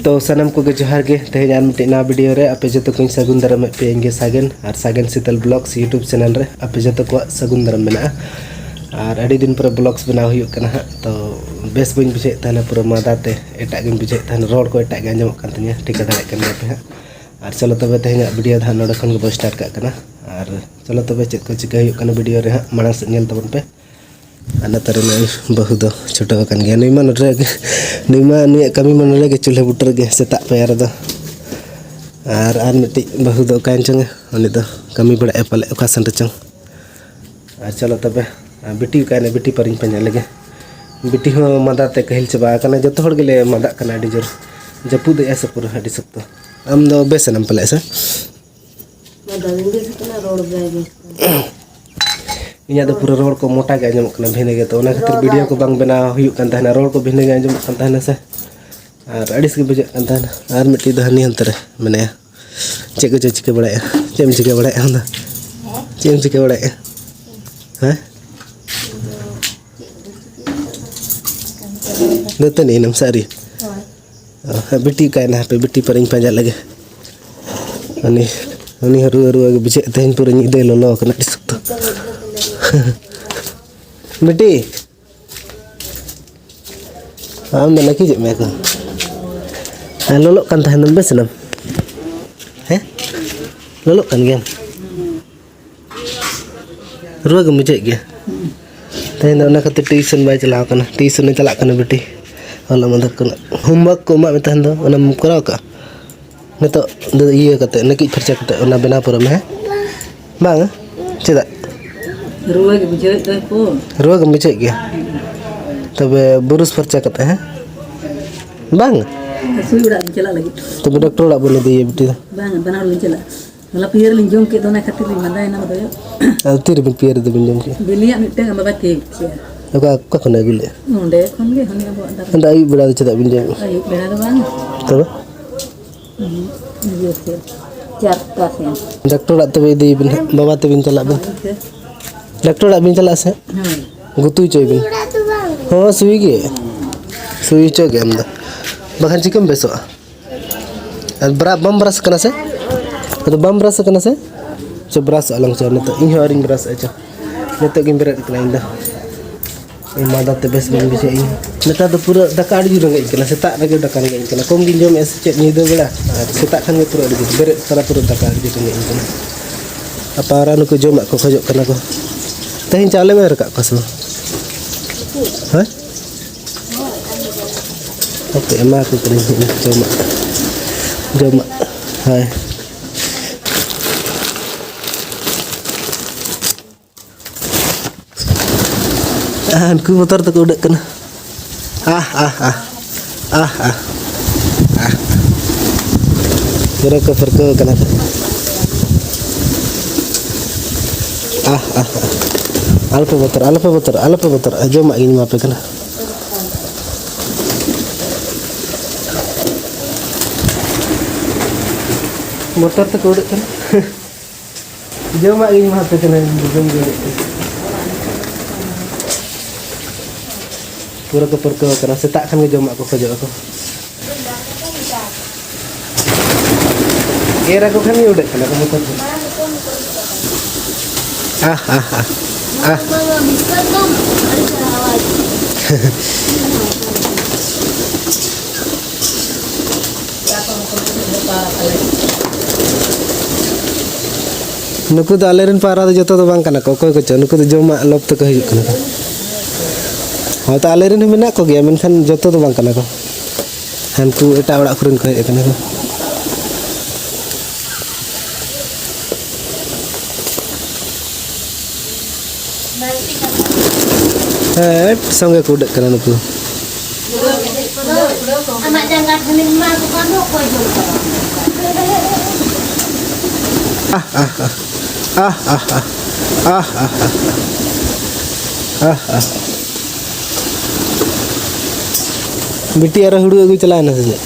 तो सनम को जोहार के तेज मिट्टी ना वीडियो रे आपे जो को सगुन दाराम पे इंगे सागेन और सागेन शीतल ब्लॉग्स यूट्यूब चैनल रे आपे जो को सगुन दाराम मेना और अड़ी दिन पर ब्लॉग्स बनाव हुई कना तो बेस बन बुझे तहना पूरा मादाते एटा गिन बुझे तहना रोड को एटा गे आंजमक कान तनिया टिका दाड़े कना पे और चलो तबे तेज वीडियो धा नोडे खन को स्टार्ट का कना और चलो तबे चेक को चिका हुई कना वीडियो रे मांग से नेल तबन पे नतर बहु दो छुटो कन गया नुमा नुमा कमी मन रे चूल्हे बुटर गे सेता पैर दो और मिट्टी बहु दो कान चंग उनी दो कमी बड़ा पाले ओका सन चंग और चलो तबे बिटी काने बिटी परिंग पंजा लगे बिटी हो मदाते कहल चबा कना जतो हड़ गेले मदा कना अडी जोर जपुद ऐसे पूरा अडी सकतो आम दो बेसनम पले से मदा दिन से कना रोड जाएगे इया तो पूरा रोड को मोटा के आंजम कना भेने गे तो ओना खातिर वीडियो को बांग बना हुई कान तहना रोड को भेने गे आंजम कान तहना से और अड़िस के बुझे कान तहना और मिट्टी द हनी अंतर मने चे को चिके बड़ाया चेम चिके बड़ाया हम चेम चिके बड़ाया हैं दतन इनम सारी बिटी काना पे बिटी परिंग पंजा लगे अनि अनि हरु हरु के बुझे तेन पूरा निदे लोलो कना दिसतो बेटी आम दना की जमे को लोलो kan tahan bes nam he lolo kan gem ruwa gem je ge tahan ona khatir tuition bai chala kana tuition ne chala kana beti hola mandak kana homework ko ma tahan do ona korau ka neto iya kate neki farcha kate ona bena pura me bang ceda ruwa ge buje ta ko ruwa ge buje ge तबे बुरुस फरचा कते हैं बांग सुई उड़ा चला लगी तबे doctor उड़ा बोले दिए बेटी बांग बना लो चला मला पियर लिंग जोम के दोना खातिर मंदा ना दयो आ तीर बिन पियर दे बिन जोम के बिलिया मिटे हम बात के ओका कखन गुले ओंडे खन गे हनी अब अंदर आई बड़ा चदा बिन जोम आई बड़ा दो बांग तबे ये से चार का से डॉक्टर उड़ा तबे दे बिन बाबा तबे चला बिन डॉक्टर उड़ा बिन चला से गुतुई चोय बिन हाँ सुई गे सुई चोगे हम दा बखन चिकम बेसो बरा बम ब्रश कना से तो बम ब्रश कना से च ब्रश अलंग च नतो इन हरिंग ब्रश अच नतो गिम बेरे कना इंदा ए मादा ते बेस बन बिसे इन नता तो पूरा दका अड़ी रंगे कना सेता रगे दका रंगे कना कम गिन जोम एस चे निदो बेला सेता खन गे पूरा अड़ी बेरे सारा पूरा दका अड़ी रंगे कना अपारा नुको जोम को खजो कना को तहिन चाले में रका कसो हाँ ओके एमा को करी जोमा हाय ku motor tu udah kena kira ke perke kena alpa motor aja mak ini apa kena motor tu udah kena jauh mak ini apa kena पूरा के परके कना सेता खन के जमा को खजो को एरा को खन उड़े कना को मोटर नुकु तो आलेरन पारा तो जतो तो बांग कना को कोई को नुकु तो जमा लोप तो कहि कना हाँ तो आलेरन मेना को गया मेनखान जतो तो बांग कना को हानकु एटा ओड़ा खुरन को हे कना को संगे को उड़े कना नुकु amak jangan hening mah ko kono ko jo बिटी यार हुड़ू अगु चला ना से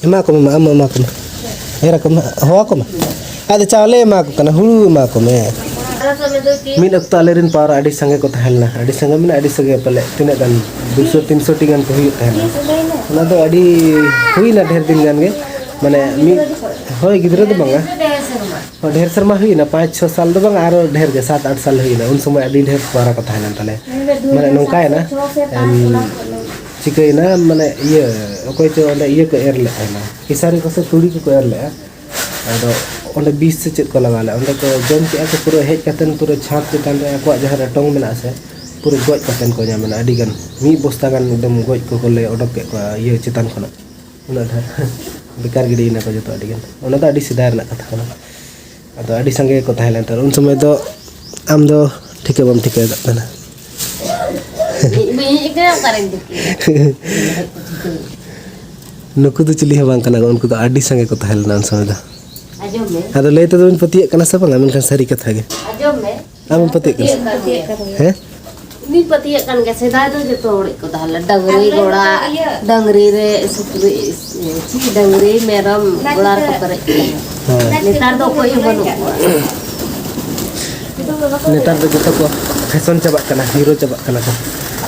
एमा को मा एरा को हो को ada चावले मा को kana hulu मा को me min okta alerin para adi sange ko tahelna adi sange min adi sange pale tina gan 200 300 tigan ko hui tahelna ona do adi hui na dher din gan ge mane mi hoy gidra do banga ढेर शर्मा हुई ना 5-6 साल दो बंग आरो ढेर के 7-8 साल हुई ना उन समय अभी ढेर पारा कथा है ना तले माने नोंका है ना चिकई ना माने ये ओकोय तो ओंडे ये को एर ले ना किसारी को से तुड़ी को एर ले आरो ओंडे 20 से चेक को लगा ले ओंडे को जम के को पूरा हेज कतन पूरा छाप चेतन रे को जहां टोंग मेना से पूरा गोज कतन को जा मेना अडी गन मी बस्ता गन एकदम गोज को ले ओडक के को ये चेतन खना उना ढेर बेकार गिडी ना को जतो अडी गन ओना तो अडी सीधा ना कथा खना अदो अडी संगे को थाइलैंड तर उन समय तो आम दो ठीक है बम ठीक है तना नुकु तो चिली है बांग कना उनको तो अडी संगे को थाइलैंड उन समय दा अदो लेते तो पतिए कना सब बांग मेनखान सारी कथा गे आम पतिए हैं नी पतिए कन के सेदाय तो जतो ओड़े को दाल डंगरी गोड़ा डंगरी रे सुकरी ची डंगरी मेरम गोड़ा को करे नेतार दो कोई बनु नेतार दो जतो को फैशन चबा कना हीरो चबा कना को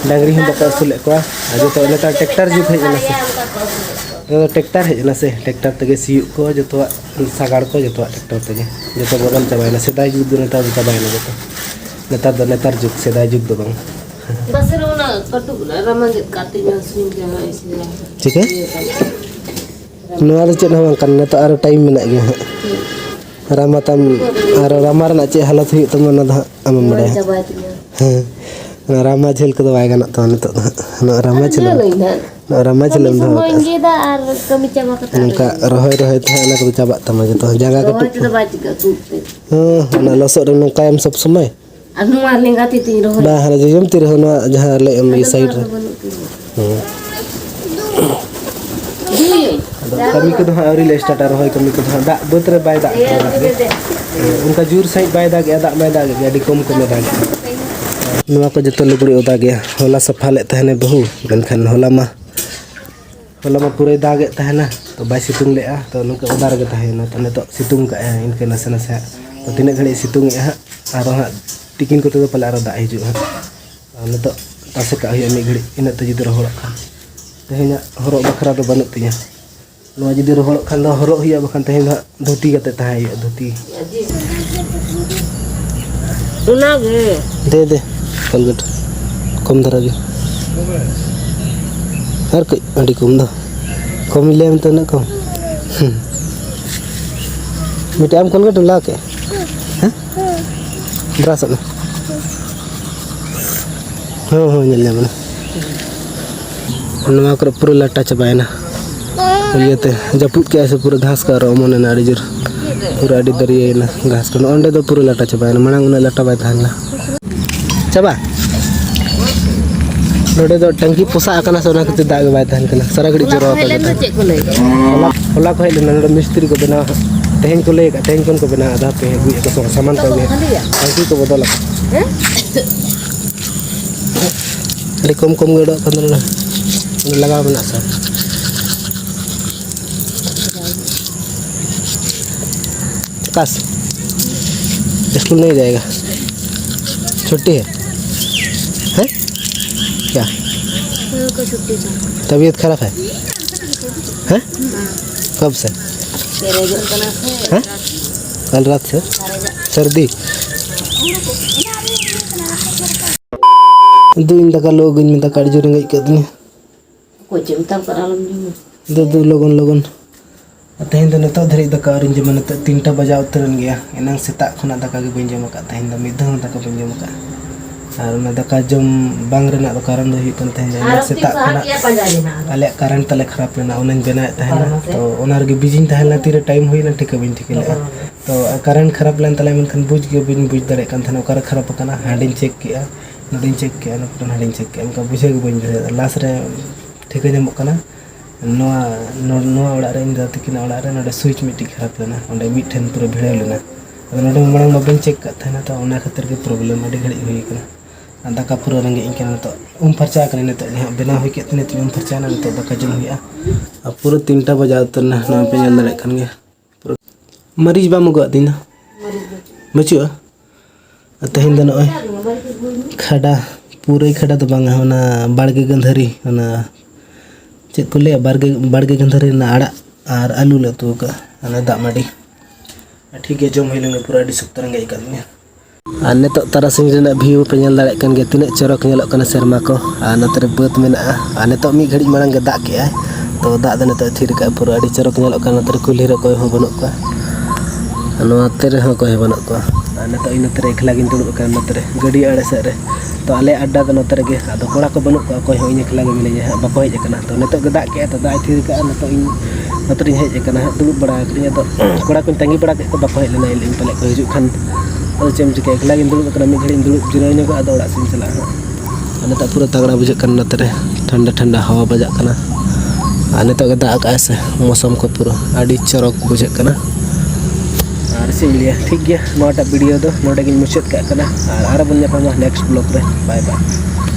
डंगरी हम बका सुले को जतो नेतार ट्रैक्टर जुग है ना से तो ट्रैक्टर है ना से ट्रैक्टर तगे सियु को जतो सागाड़ को जतो ट्रैक्टर तगे जतो बदल चबा ना सेदाय जुग दो नेतार चबा ना जतो नेतार जुग सेदाय जुग दो बंग बस रोना कटु रमंग काती में सुन के ऐसे ठीक है नोआ दो चेन हम कन नेता आरो टाइम मेना गे रामातम आरो रामार ना चे हालत हुई तम ना दा आम बड़े हां रामा झेल को बाय गाना तो नितो ना रामा झेल दो मोंगे दा आर कमी चाबा कता नका रहोय रहोय था ना को चाबा तम जतो जागा तो तो बाज का सुते हां ना लसो रे नका एम सब समय अनुमा लेंगा ती रहो बा हरे जम ती रहो ना जहां ले एम साइड रे कमी को दहा औरी ले स्टार्टर होय कमी को दहा दा बोतरे बाय दा उनका जूर सही बाय दा के दा बाय दा के गाड़ी कम कम दा नवा को जतो लुगड़ी ओदा गया होला सफा ले तहने बहु गनखान होला मा पूरे दागे तहना तो बाय सितुंग ले तो नुका ओदा रे तहना तो ने तो सितुंग का इनके नसे नसे तो तिने घड़ी सितुंग ए आरो हा तिकिन को तो पले आरो दा हिजु हा ने तो तासे का हिया मी घड़ी इन तो जिद रहोड़ खान तहेना हरो बखरा तो बनत तिया नो जिद रहोड़ खान दो हरो हिया बखान तहेना धोती कते तहाय धोती उना गे दे कलगट कम धरा गे हर कोई अड़ी कम दो कम ले में तो ना कम मिटे आम कलगट ला के हैं ब्रास में हो ले मन नवा कर पूरा लट्टा चबायना ये ते जपुत के ऐसे पूरा घास का रोमन ना अड़ी जोर पूरा अड़ी दरिए ना घास का ओंडे दो पूरा लट्टा चबायना मना उना लट्टा बाय थाना चबा नोडे दो टंकी पोसा आकना सोना के दाग बाय थान कना सारा गड़ी जोरो होला को हेले नोडे मिस्त्री को बना तेहन को लेगा तेहन को बना आधा पे गुए को सामान को टंकी को बदल अड़ी कम गड़ो कंदरा लगा बना सर काश स्कूल नहीं जाएगा छुट्टी है क्या तबीयत खराब है हैं कब से हैं कल रात से सर्दी दिन तक लोग इन तक काट जोरेंगे कदनी को चिंता करालम दो लोगन तेहन तो नतो धरी दका और जम नतो 3टा बजा उतरन गया एनंग सेता खना दका के बन जम का तेहन द मिद दका बन जम का और ना दका जम बांग रेना तो कारण दो हिकन तेहन सेता खना आले करंट तले खराब लेना उनन बना तेहन तो ओनार के बिजिन तेहन तीरे टाइम होइना ठीक बिन ठीक ले तो करंट खराब लेन तले मनखन बुझ के बिन बुझ दरे कान थन ओकर खराब कना हाडिन चेक किया नडिन चेक किया न हाडिन चेक किया उनका बुझे के बन दरे लास्ट रे ठीक जम कना नोआ ओड़ा रे इंदा तकिना ओड़ा रे नडे स्विच मिटी खराब लेना ओंडे मिठन पूरा भिड़े लेना नोडे मांग बाबन चेक का था तो ओना खातिर के प्रॉब्लम अड़ी घड़ी हुई कना दाका पूरा रंगे इनके तो फरचा कर बना हुई के तो फरचा तो दाका जम हुआ पूरा 3टा बजा उतरना पे दड़े मरीज बाम अगुआ तीन बचुआ तेहन दो नॉय खड़ा पूरे खड़ा तो बांगा होना बाड़गे गंधरी होना चेक को ले बाड़गे गंधरी ना आड़ा और आलू ले तो का ना दाग माड़ी ठीक है जम हिलने पूरा डी सुक्तर गई करने और नितो तारासिंह रेना व्यू पे नेल दाड़े कन गे तिने चरक नेलक कना सेरमा को और नतरे बत मेना और नितो मी घड़ी मांग गे दाग के तो दाग दे नितो थिर का पूरा डी चरक नेलक कना नतरे कुली रे कोई हो बनक का नोते रे हो कोई बनक का और नितो इन नतरे एकला गिन दुड़ब का नतरे गड़ी आड़े से रे तो आले अड्डा दो नतरे गे आदो कोड़ा को बनक का कोई हो इन एकला गे मिले बाको हेज कना तो नितो गे दाग के तो दाग थिर का नितो इन नतरे हेज कना दुड़ब बड़ा के तो कोड़ा को तंगी बड़ा के बाको हेज लेना इन पले को हिजु खान और चेम चिके एकला गिन दुड़ब कना मी घड़ी दुड़ब जिराइने को आदो ओड़ा सिन चला और नितो पूरा तगड़ा बुझे कना नतरे ठंडा ठंडा हवा बजा कना और नितो गे दाग का ऐसे मौसम को पूरा आड़ी चरक बुझे कना और सिंगलिया ठीक गया नोटा वीडियो दो नोटा गिन मुचाद का कना और बन नेक्स्ट ब्लॉग रे बाय बाय।